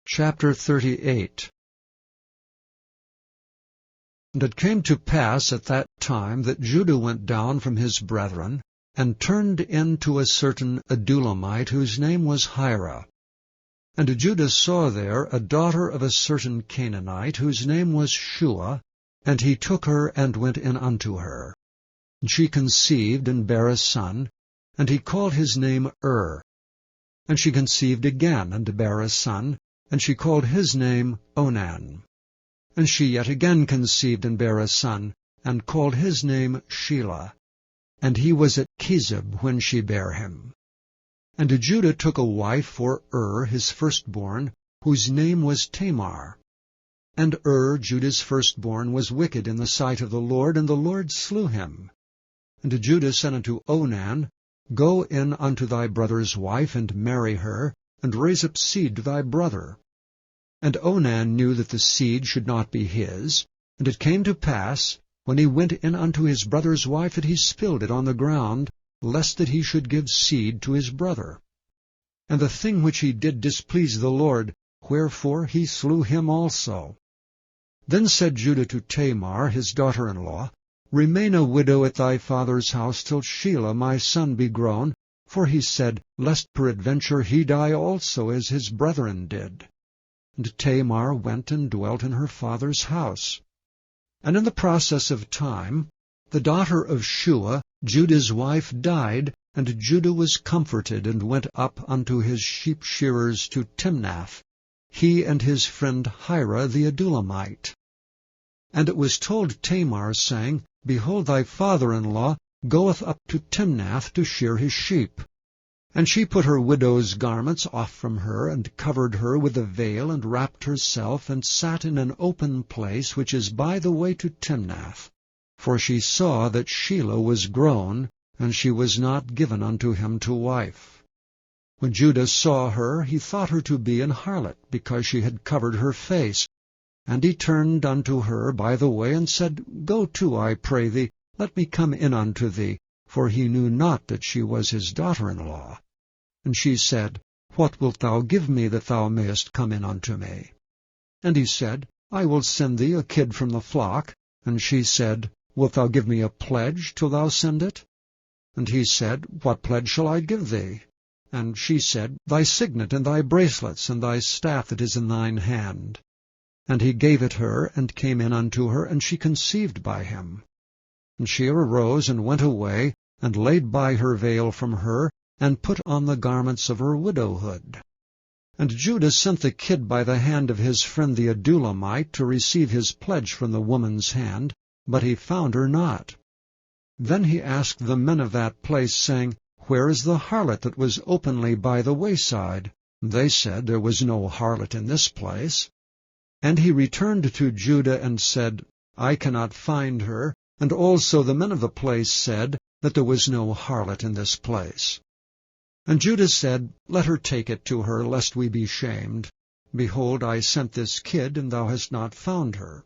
Chapter 38. And it came to pass at that time that Judah went down from his brethren, and turned in to a certain Adulamite, whose name was Hira. And Judah saw there a daughter of a certain Canaanite, whose name was Shua, and he took her and went in unto her. And she conceived and bare a son, and he called his name And she conceived again and bare a son, and she called his name Onan. And she yet again conceived and bare a son, and called his name Shelah. And he was at Chezib when she bare him. And Judah took a wife for his firstborn, whose name was Tamar. And Judah's firstborn, was wicked in the sight of the Lord, and the Lord slew him. And Judah said unto Onan, Go in unto thy brother's wife, and marry her, and raise up seed to thy brother. And Onan knew that the seed should not be his. And it came to pass, when he went in unto his brother's wife, that he spilled it on the ground, lest that he should give seed to his brother. And the thing which he did displeased the Lord, wherefore he slew him also. Then said Judah to Tamar, his daughter-in-law, Remain a widow at thy father's house till Shelah my son be grown, for he said, Lest peradventure he die also, as his brethren did. And Tamar went and dwelt in her father's house. And in the process of time, the daughter of Shua, Judah's wife, died, and Judah was comforted, and went up unto his sheep-shearers to Timnath, he and his friend Hira the Adulamite. And it was told Tamar, saying, Behold, thy father-in-law goeth up to Timnath to shear his sheep. And she put her widow's garments off from her, and covered her with a veil, and wrapped herself, and sat in an open place which is by the way to Timnath. For she saw that Shelah was grown, and she was not given unto him to wife. When Judah saw her, he thought her to be an harlot, because she had covered her face. And he turned unto her by the way, and said, Go to, I pray thee, let me come in unto thee, for he knew not that she was his daughter-in-law. And she said, What wilt thou give me, that thou mayest come in unto me? And he said, I will send thee a kid from the flock. And she said, Wilt thou give me a pledge till thou send it? And he said, What pledge shall I give thee? And she said, Thy signet, and thy bracelets, and thy staff that is in thine hand. And he gave it her, and came in unto her, and she conceived by him. And she arose, and went away, and laid by her veil from her, and put on the garments of her widowhood. And Judah sent the kid by the hand of his friend the Adulamite to receive his pledge from the woman's hand, but he found her not. Then he asked the men of that place, saying, Where is the harlot that was openly by the wayside? They said, There was no harlot in this place. And he returned to Judah and said, I cannot find her. And also the men of the place said that there was no harlot in this place. And Judah said, Let her take it to her, lest we be shamed. Behold, I sent this kid, and thou hast not found her.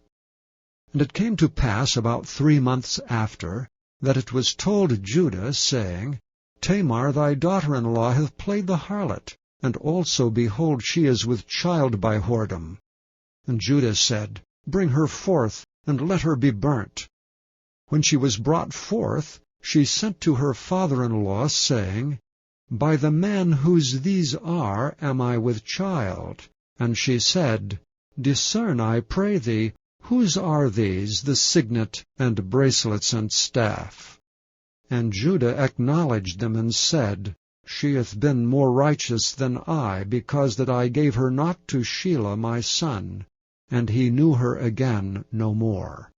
And it came to pass about 3 months after, that it was told Judah, saying, Tamar thy daughter-in-law hath played the harlot, and also, behold, she is with child by whoredom. And Judah said, Bring her forth, and let her be burnt. When she was brought forth, she sent to her father-in-law, saying, By the man whose these are am I with child. And she said, Discern, I pray thee, whose are these, the signet, and bracelets, and staff? And Judah acknowledged them, and said, She hath been more righteous than I, because that I gave her not to Shelah my son. And he knew her again no more.